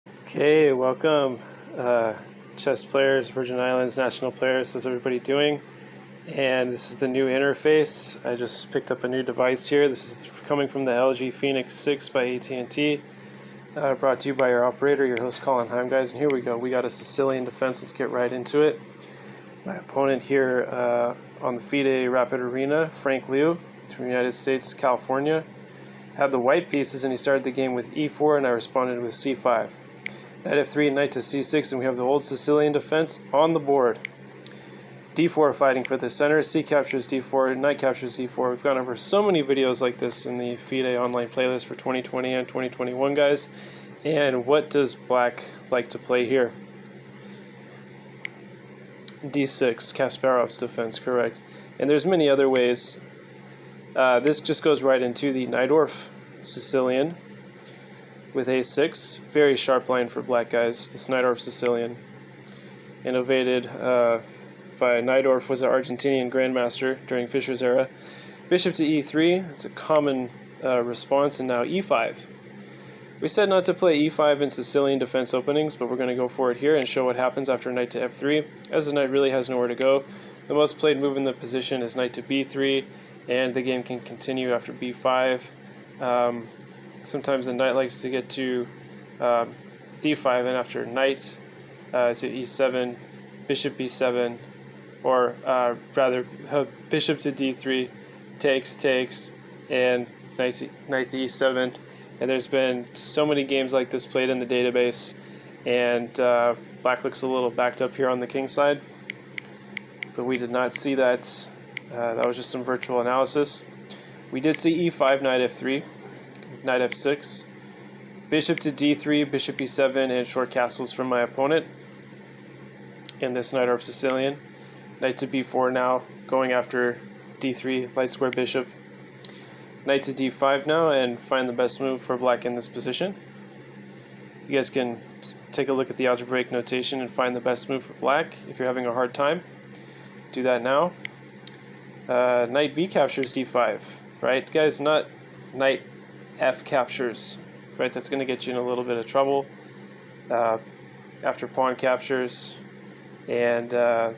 Okay, welcome, chess players, Virgin Islands national players. How's everybody doing? And this is the new interface. I just picked up a new device here. This is coming from the LG Phoenix 6 by AT&T. Brought to you by your operator, your host Kh1, guys. And here we go. We got a Sicilian defense. Let's get right into it. My opponent here on the FIDE Rapid Arena, Frank Liu from the United States, California, had the white pieces and he started the game with e4 and I responded with c5. Knight f3, knight to c6, and we have the old Sicilian defense on the board. d4 fighting for the center, c captures d4, knight captures d4. We've gone over so many videos like this in the FIDE online playlist for 2020 and 2021, guys. And what does black like to play here? d6, Kasparov's defense, correct. And there's many other ways. This just goes right into the Najdorf Sicilian with a6. Very sharp line for black, guys. This Najdorf Sicilian, innovated by Najdorf, was an Argentinian grandmaster during Fischer's era. Bishop to e3. It's a common response, and now e5. We said not to play e5 in Sicilian defense openings, but we're going to go for it here and show what happens after knight to f3, as the knight really has nowhere to go. The most played move in the position is knight to b3, and the game can continue after b5. Sometimes the knight likes to get to d5, and after knight to e7, bishop b7, or rather bishop to d3, takes, and knight to e7. And there's been so many games like this played in the database, and black looks a little backed up here on the king side, but we did not see that. That was just some virtual analysis. We did see e5, knight f3, knight f6, bishop to d3, bishop e7, and short castles from my opponent in this Najdorf Sicilian. Knight to b4 now, going after d3, light square bishop. Knight to d5 now, and find the best move for black in this position. You guys can take a look at the algebraic notation and find the best move for black if you're having a hard time. Do that now. Knight b captures d5, right? Guys, not knight f captures, right? That's going to get you in a little bit of trouble after pawn captures. And now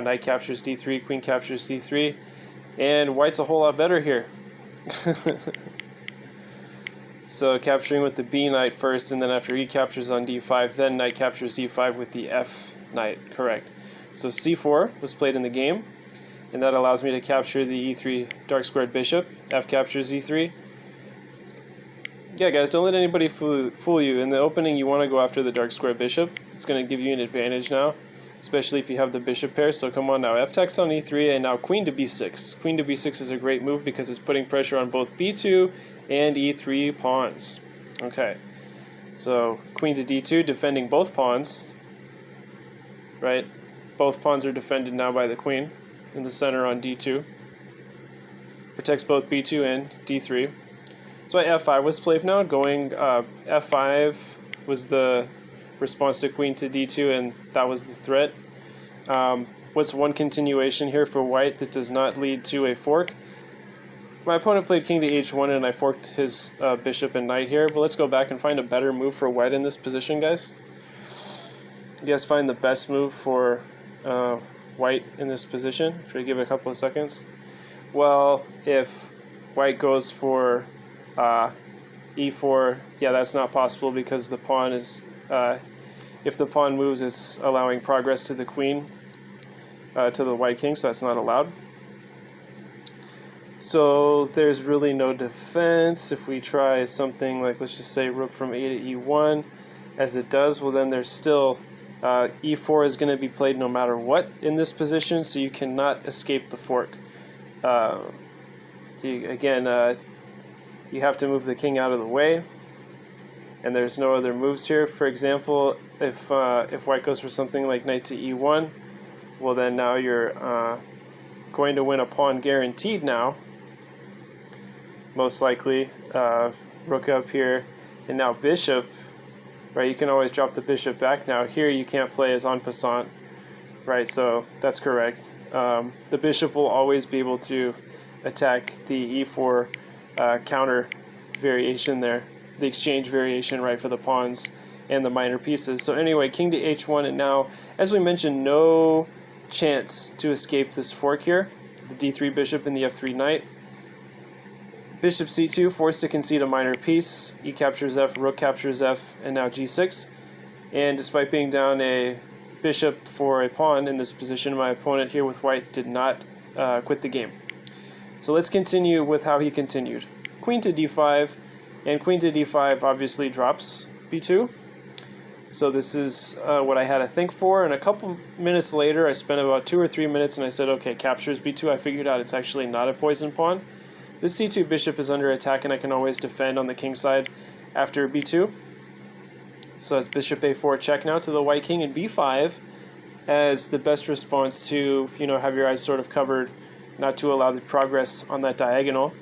knight captures d3, queen captures d3, and white's a whole lot better here. So capturing with the b knight first, and then after e captures on d5, then knight captures d5 with the f knight, correct. So c4 was played in the game, and that allows me to capture the e3 dark squared bishop. F captures e3. Yeah, guys, don't let anybody fool you. In the opening, you want to go after the dark square bishop. It's going to give you an advantage now, especially if you have the bishop pair. So come on now, f takes on e3, and now queen to b6. Queen to b6 is a great move because it's putting pressure on both b2 and e3 pawns. Okay, so queen to d2, defending both pawns, right? Both pawns are defended now by the queen in the center on d2. Protects both b2 and d3. So f5 was played now, going f5 was the response to queen to d2, and that was the threat. What's one continuation here for white that does not lead to a fork? My opponent played king to h1, and I forked his bishop and knight here, but let's go back and find a better move for white in this position, guys. You guys find the best move for white in this position? Should I give it a couple of seconds? Well, if white goes for e4, yeah, that's not possible because the pawn is, if the pawn moves, it's allowing progress to the queen, to the white king, so that's not allowed. So there's really no defense. If we try something like, let's just say rook from a to e1, as it does, well then there's still, e4 is going to be played no matter what in this position, so you cannot escape the fork. You have to move the king out of the way, and there's no other moves here. For example, if white goes for something like knight to e1, well then now you're going to win a pawn guaranteed now, most likely. Rook up here, and now bishop, right? You can always drop the bishop back. Now here you can't play as en passant, right? So that's correct. The bishop will always be able to attack the e4 counter variation there. the exchange variation, right, for the pawns and the minor pieces. So anyway, king to h1, and now, as we mentioned, no chance to escape this fork here. The d3 bishop and the f3 knight. Bishop c2, forced to concede a minor piece. E captures f, rook captures f, and now g6. And despite being down a bishop for a pawn in this position, my opponent here with white did not quit the game. So let's continue with how he continued. Queen to d5, and queen to d5 obviously drops b2. So this is what I had to think for, and a couple minutes later I spent about 2 or 3 minutes and I said, okay, captures b2. I figured out it's actually not a poison pawn. This c2 bishop is under attack and I can always defend on the king side after b2. So it's bishop a4 check now to the white king, and b5 as the best response to, have your eyes sort of covered, not to allow the progress on that diagonal.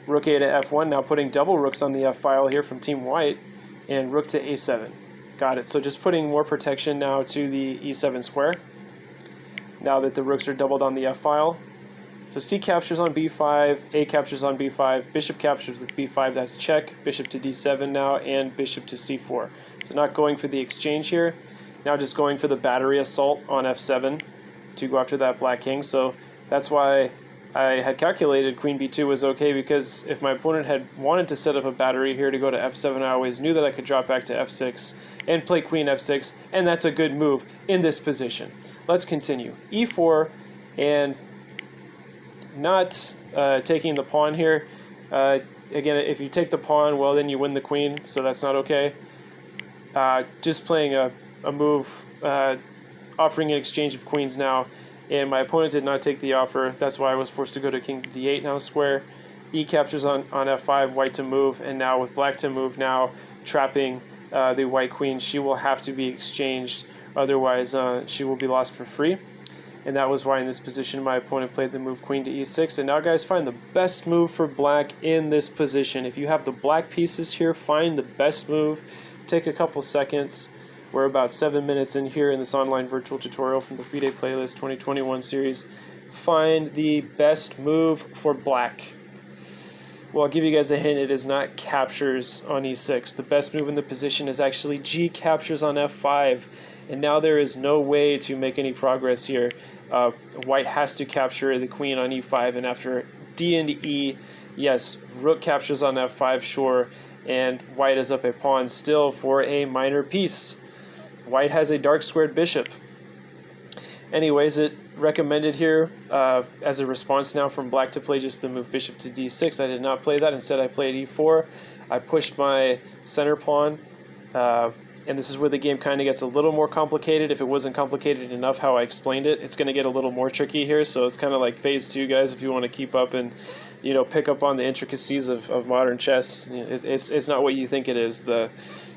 Rook a to f1, now putting double rooks on the f file here from team white, and rook to a7. Got it. So just putting more protection now to the e7 square, now that the rooks are doubled on the f file. So c captures on b5, a captures on b5, bishop captures with b5, that's check, bishop to d7 now, and bishop to c4. So not going for the exchange here, now just going for the battery assault on f7 to go after that black king. So that's why I had calculated queen b2 was okay, because if my opponent had wanted to set up a battery here to go to f7, I always knew that I could drop back to f6 and play queen f6, and that's a good move in this position. Let's continue. e4, and not taking the pawn here. Again, if you take the pawn, well, then you win the queen, so that's not okay. Just playing a move, offering an exchange of queens now, and my opponent did not take the offer. That's why I was forced to go to king to d8 now square. E captures on f5, white to move, and now with black to move now, trapping the white queen. She will have to be exchanged, otherwise she will be lost for free. And that was why in this position my opponent played the move queen to e6. And now, guys, find the best move for black in this position. If you have the black pieces here, find the best move. Take a couple seconds. We're about 7 minutes in here in this online virtual tutorial from the FIDE Playlist 2021 series. Find the best move for black. Well, I'll give you guys a hint. It is not captures on e6. The best move in the position is actually g captures on f5. And now there is no way to make any progress here. White has to capture the queen on e5, and after d into e, yes, rook captures on f5, sure, and white is up a pawn still for a minor piece. White has a dark squared bishop. Anyways, it recommended here as a response now from black to play just the move bishop to d6. I did not play that. Instead, I played e4. I pushed my center pawn, and this is where the game kind of gets a little more complicated. If it wasn't complicated enough how I explained it, it's going to get a little more tricky here. So it's kind of like phase 2, guys, if you want to keep up and pick up on the intricacies of modern chess. It's not what you think it is. The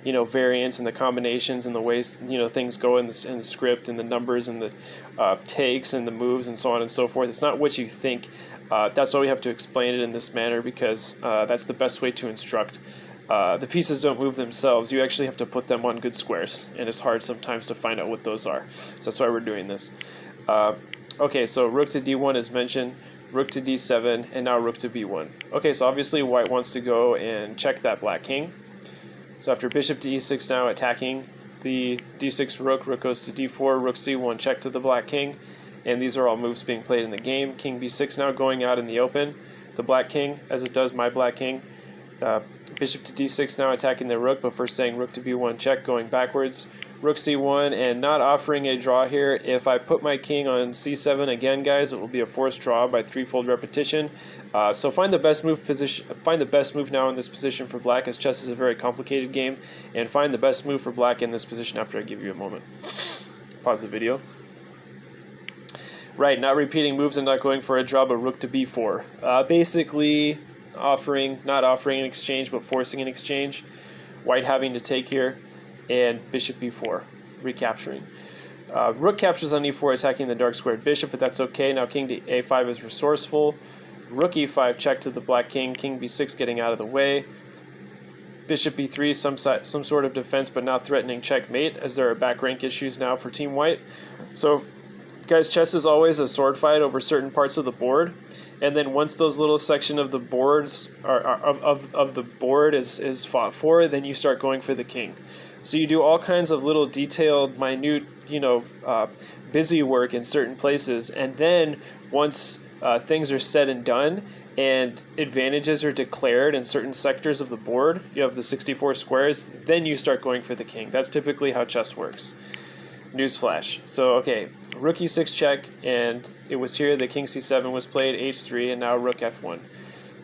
variants and the combinations and the ways things go in the script and the numbers and the takes and the moves and so on and so forth. It's not what you think. That's why we have to explain it in this manner, because that's the best way to instruct. The pieces don't move themselves. You actually have to put them on good squares, and it's hard sometimes to find out what those are. So that's why we're doing this. Okay, so rook to d1 is mentioned, rook to d7, and now rook to b1. Okay, so obviously white wants to go and check that black king. So after bishop to e6 now, attacking the d6 rook, rook goes to d4, rook c1, check to the black king. And these are all moves being played in the game. King b6 now going out in the open. The black king, as it does my black king. Bishop to d6 now attacking the rook, but first saying rook to b1 check, going backwards. Rook c1, and not offering a draw here. If I put my king on c7 again, guys, it will be a forced draw by threefold repetition. So find the best move position. Find the best move now in this position for black, as chess is a very complicated game, and find the best move for black in this position after I give you a moment. Pause the video. Right, not repeating moves and not going for a draw, but rook to b4. Basically, not offering an exchange, but forcing an exchange. White having to take here, and bishop b4, recapturing. Rook captures on e4, attacking the dark squared bishop, but that's okay. Now king to a5 is resourceful. Rook e5 check to the black king. King b6 getting out of the way. Bishop b3, some sort of defense, but not threatening checkmate, as there are back rank issues now for Team White. So, guys, chess is always a sword fight over certain parts of the board, and then once those little section of the boards of the board is fought for, then you start going for the king. So you do all kinds of little detailed, minute, busy work in certain places, and then once things are said and done and advantages are declared in certain sectors of the board, you have the 64 squares, then you start going for the king. That's typically how chess works. Newsflash. So, okay, rook e6 check, and it was here that king c7 was played, h3, and now rook f1.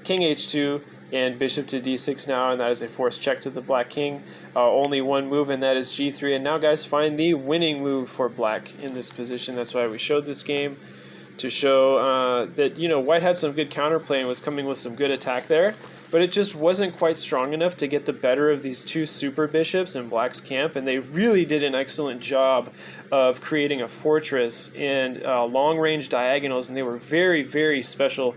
King h2, and bishop to d6 now, and that is a forced check to the black king. Only one move, and that is g3. And now, guys, find the winning move for black in this position. That's why we showed this game, to show that, white had some good counterplay and was coming with some good attack there, but it just wasn't quite strong enough to get the better of these two super bishops in black's camp, and they really did an excellent job of creating a fortress and long-range diagonals, and they were very, very special,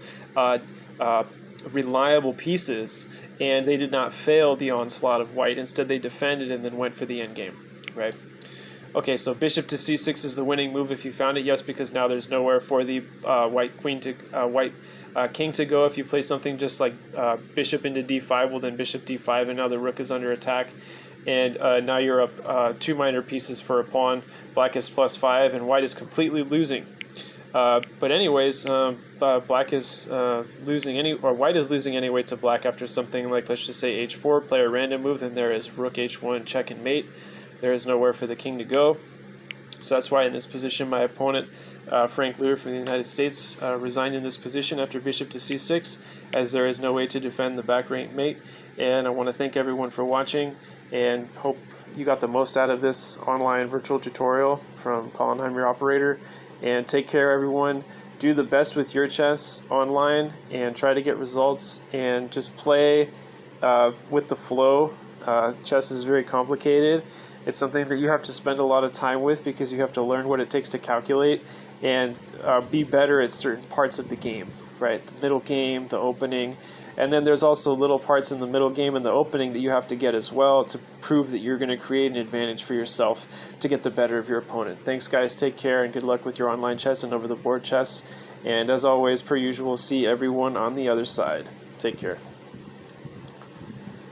reliable pieces, and they did not fail the onslaught of white. Instead, they defended and then went for the endgame, right? Okay, so bishop to c6 is the winning move if you found it. Yes, because now there's nowhere for the white king to go. If you play something just like bishop into d5, well then bishop d5, and now the rook is under attack. And now you're up 2 minor pieces for a pawn. Black is +5, and white is completely losing. But anyways, black is white is losing anyway to black after something like, let's just say h4, play a random move, then there is rook h1, check and mate. There is nowhere for the king to go. So that's why in this position my opponent, Frank Luer from the United States, resigned in this position after bishop to c6, as there is no way to defend the back rank mate. And I want to thank everyone for watching, and hope you got the most out of this online virtual tutorial from Kh1, your operator. And take care, everyone. Do the best with your chess online and try to get results, and just play with the flow. Chess is very complicated. It's something that you have to spend a lot of time with, because you have to learn what it takes to calculate and be better at certain parts of the game, right? The middle game, the opening, and then there's also little parts in the middle game and the opening that you have to get as well to prove that you're going to create an advantage for yourself to get the better of your opponent. Thanks, guys. Take care, and good luck with your online chess and over the board chess. And as always, per usual, see everyone on the other side. Take care.